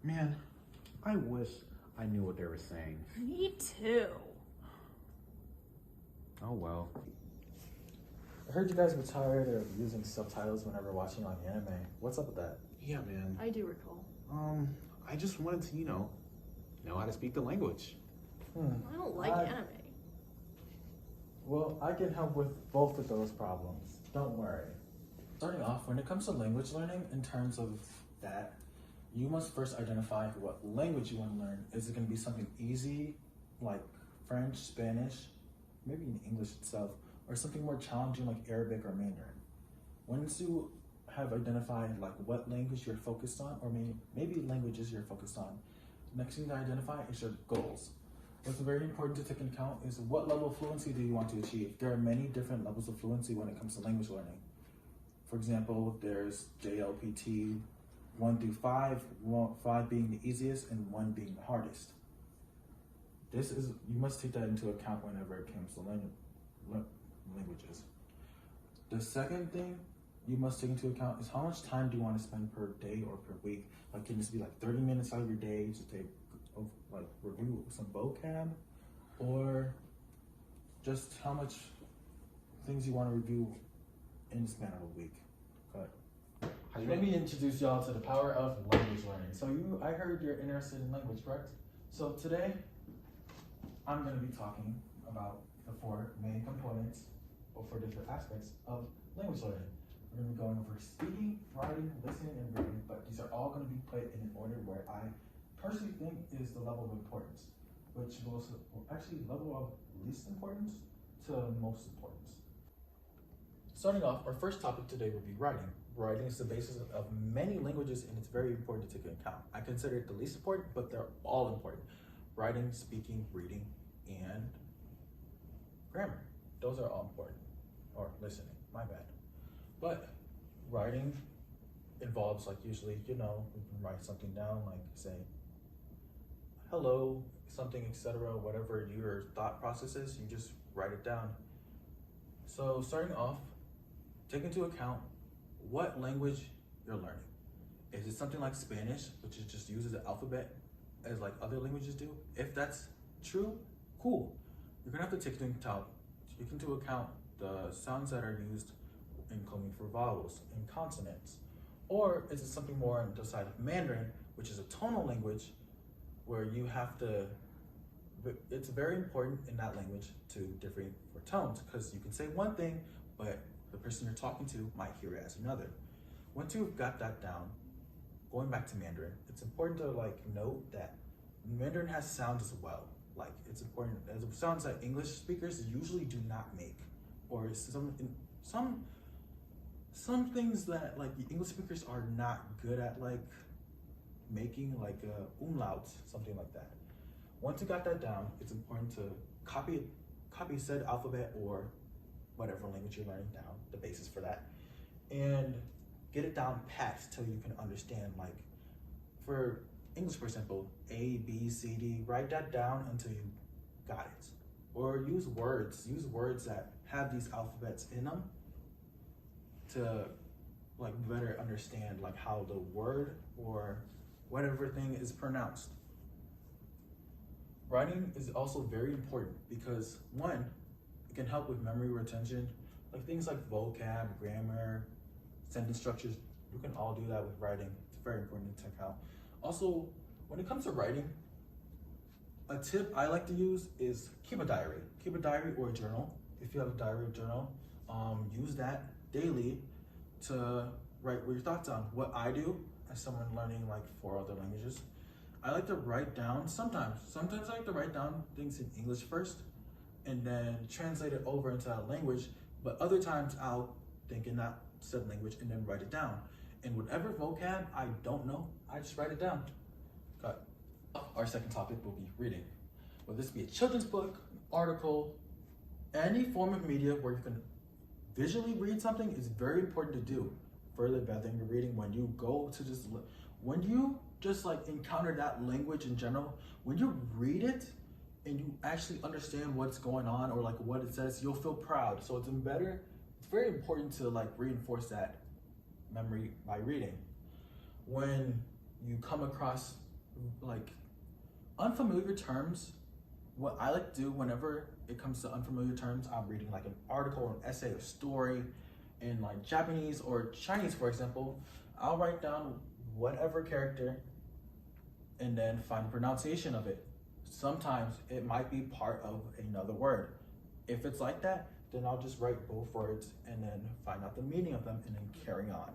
Man, I wish I knew what they were saying. Me too. Oh well. I heard you guys were tired of using subtitles whenever watching like anime. What's up with that? Yeah, man. I do recall. I just wanted to, know how to speak the language. I don't like anime. Well, I can help with both of those problems. Don't worry. Starting off, when it comes to language learning, in terms of that, you must first identify what language you want to learn. Is it going to be something easy, like French, Spanish, maybe in English itself, or something more challenging like Arabic or Mandarin? Once you have identified like what language you're focused on, or maybe languages you're focused on, next thing to identify is your goals. What's very important to take into account is what level of fluency do you want to achieve? There are many different levels of fluency when it comes to language learning. For example, there's JLPT 1 through 5, 5 being the easiest and 1 being the hardest. You must take that into account whenever it comes to languages. The second thing you must take into account is how much time do you want to spend per day or per week? Like, can this be like 30 minutes out of your day to take review some vocab, or just how much things you want to review in the span of a week? Let me introduce y'all to the power of language learning. So I heard you're interested in language, correct? So today, I'm going to be talking about the 4 main components, or 4 different aspects of language learning. We're going to be going over speaking, writing, listening, and reading, but these are all going to be put in an order where I personally think is the level of importance, which goes actually level of least importance to most importance. Starting off, our first topic today will be writing. Writing is the basis of many languages, and it's very important to take into account. I consider it the least important, but they're all important. Writing, speaking, reading, and grammar. Those are all important. Or listening, my bad. But writing involves, like, usually, we can write something down, like say, hello, something, etc., whatever your thought process is, you just write it down. So starting off, take into account what language you're learning. Is it something like Spanish, which is just uses the alphabet as like other languages do? If that's true, cool. You're gonna have to take into account the sounds that are used, including for vowels and consonants. Or is it something more on the side of Mandarin, which is a tonal language, where you have to, it's very important in that language to differ for tones, because you can say one thing, but the person you're talking to might hear it as another. Once you've got that down, going back to Mandarin, it's important to note that Mandarin has sounds as well. Like, it's important, as sounds that English speakers usually do not make, or some things that the English speakers are not good at making, like umlauts, something like that. Once you got that down, it's important to copy said alphabet or whatever language you're learning down, the basis for that, and get it down pat till you can understand. Like for English, for example, A, B, C, D, write that down until you got it. Or use words that have these alphabets in them to better understand how the word or whatever thing is pronounced. Writing is also very important because, one, it can help with memory retention, things like vocab, grammar, sentence structures. You can all do that with writing. It's very important to take out. Also, when it comes to writing, a tip I like to use is keep a diary. Keep a diary or a journal. If you have a diary or journal, use that daily to write what your thoughts on. What I do as someone learning 4 other languages, I like to write down sometimes I like to write down things in English first and then translate it over into that language, but other times I'll think in that said language and then write it down. And whatever vocab I don't know, I just write it down. Got it. Our second topic will be reading. Whether this be a children's book, an article, any form of media where you can visually read something is very important to do. Further than your reading, when you go to when you just encounter that language in general, when you read it and you actually understand what's going on or what it says, you'll feel proud. So it's very important to reinforce that memory by reading. When you come across like unfamiliar terms, what I like to do whenever it comes to unfamiliar terms, I'm reading like an article, an essay, a story in like Japanese or Chinese, for example, I'll write down whatever character and then find the pronunciation of it. Sometimes it might be part of another word. If it's like that, then I'll just write both words and then find out the meaning of them and then carry on.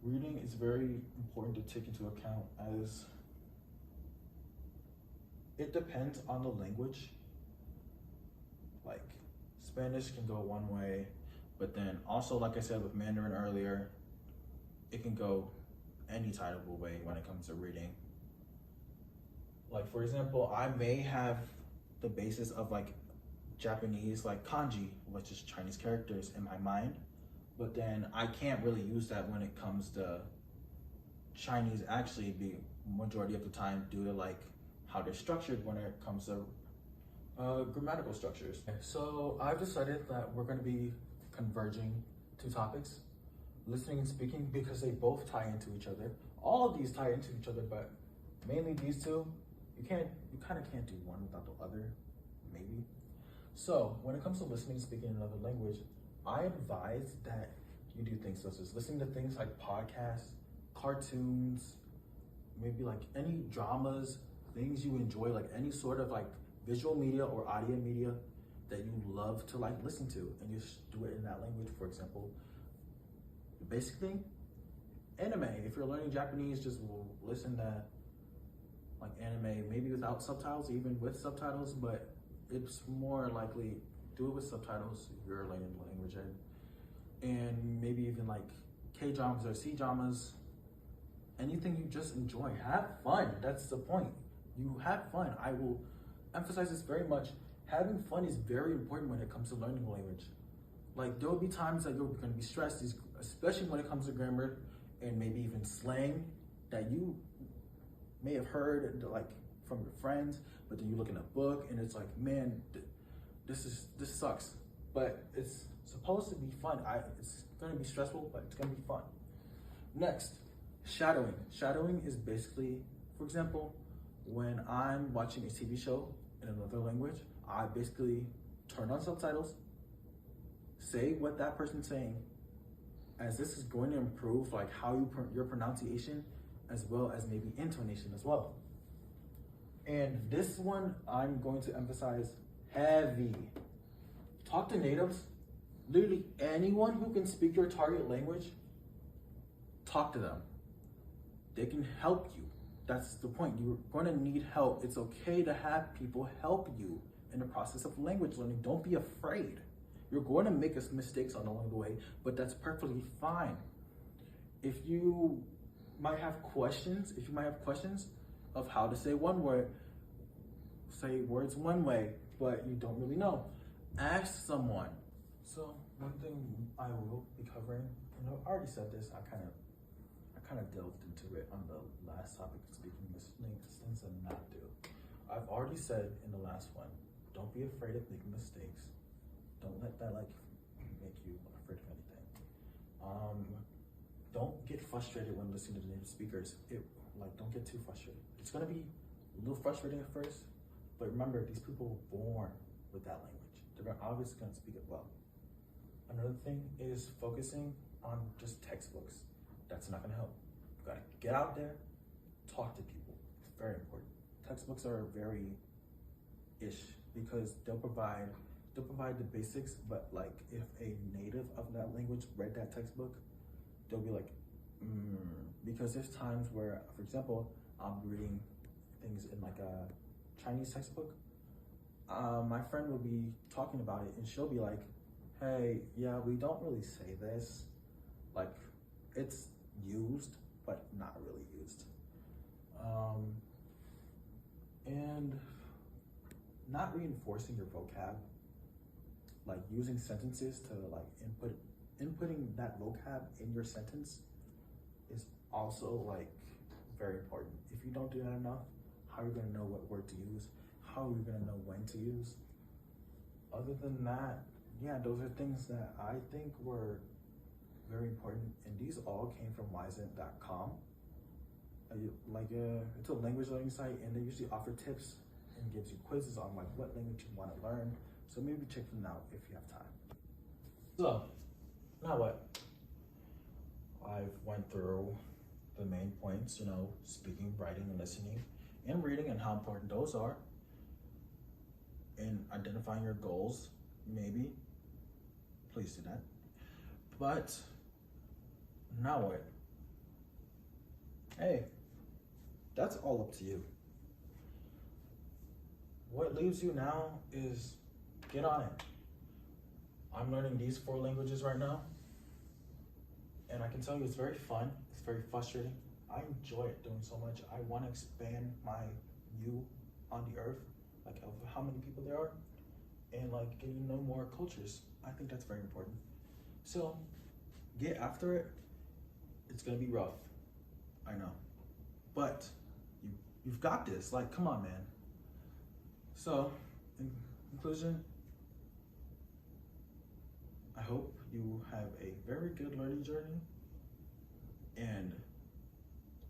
Reading is very important to take into account as it depends on the language. Like Spanish can go one way, but then also, like I said with Mandarin earlier, it can go any type of way when it comes to reading. Like for example, I may have the basis of like Japanese, like kanji, which is Chinese characters in my mind, but then I can't really use that when it comes to Chinese actually be majority of the time due to like how they're structured when it comes to grammatical structures. So I've decided that we're going to be converging two topics, listening and speaking, because they both tie into each other. All of these tie into each other, but mainly these two, you kind of can't do one without the other, maybe. So when it comes to listening and speaking in another language, I advise that you do things such as listening to things like podcasts, cartoons, maybe like any dramas, things you enjoy, like any sort of like visual media or audio media that you love to like listen to, and you just do it in that language. For example, basically anime. If you're learning Japanese, just listen to like anime, maybe without subtitles, even with subtitles, but it's more likely do it with subtitles if you're learning the language. And maybe even like K-dramas or C-dramas, anything you just enjoy. Have fun. That's the point. You have fun. I will emphasize this very much. Having fun is very important when it comes to learning a language. Like there will be times that you're going to be stressed, especially when it comes to grammar and maybe even slang that you may have heard like from your friends, but then you look in a book and it's like, man, this sucks. But it's supposed to be fun. It's going to be stressful, but it's going to be fun. Next, shadowing. Shadowing is basically, for example, when I'm watching a TV show in another language, I basically turn on subtitles, say what that person's saying, as this is going to improve like how your pronunciation as well as maybe intonation as well. And this one I'm going to emphasize heavy. Talk to natives. Literally anyone who can speak your target language, talk to them. They can help you. That's the point. You're going to need help. It's okay to have people help you in the process of language learning. Don't be afraid. You're going to make mistakes along the way, but that's perfectly fine. If you might have questions, of how to say one word, say words one way, but you don't really know, ask someone. So one thing I will be covering, and I've already said this, I kind of delved into it on the last topic, speaking, listening, things and not do. I've already said in the last one, don't be afraid of making mistakes. Don't let that like make you afraid of anything. Don't get frustrated when listening to native speakers. Don't get too frustrated. It's gonna be a little frustrating at first, but remember, these people were born with that language. They're obviously gonna speak it well. Another thing is focusing on just textbooks. That's not gonna help. You gotta get out there, talk to people. It's very important. Textbooks are very ish because they'll provide the basics, but like if a native of that language read that textbook, they'll be like, because there's times where, for example, I'm reading things in like a Chinese textbook. My friend will be talking about it and she'll be like, hey, yeah, we don't really say this. Like, it's used, but not really used. And not reinforcing your vocab, like using sentences to like inputting that vocab in your sentence is also like very important. If you don't do that enough, how are you gonna know what word to use? How are you gonna know when to use? Other than that, yeah, those are things that I think were very important. And these all came from Wisent.com. It's a language learning site, and they usually offer tips and gives you quizzes on like what language you want to learn. So maybe check them out if you have time. So, now what? I've went through the main points, speaking, writing, and listening, and reading, and how important those are, and identifying your goals, maybe. Please do that. But, now what? Hey, that's all up to you. What leaves you now is get on it. I'm learning these 4 languages right now, and I can tell you it's very fun, it's very frustrating. I enjoy it doing so much. I want to expand my view on the earth, like of how many people there are, and like getting to know more cultures. I think that's very important. So get after it. It's gonna be rough, I know, but you've got this. Like, come on, man. So, in conclusion, I hope you have a very good learning journey, and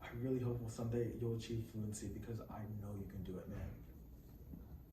I really hope someday you'll achieve fluency, because I know you can do it, man.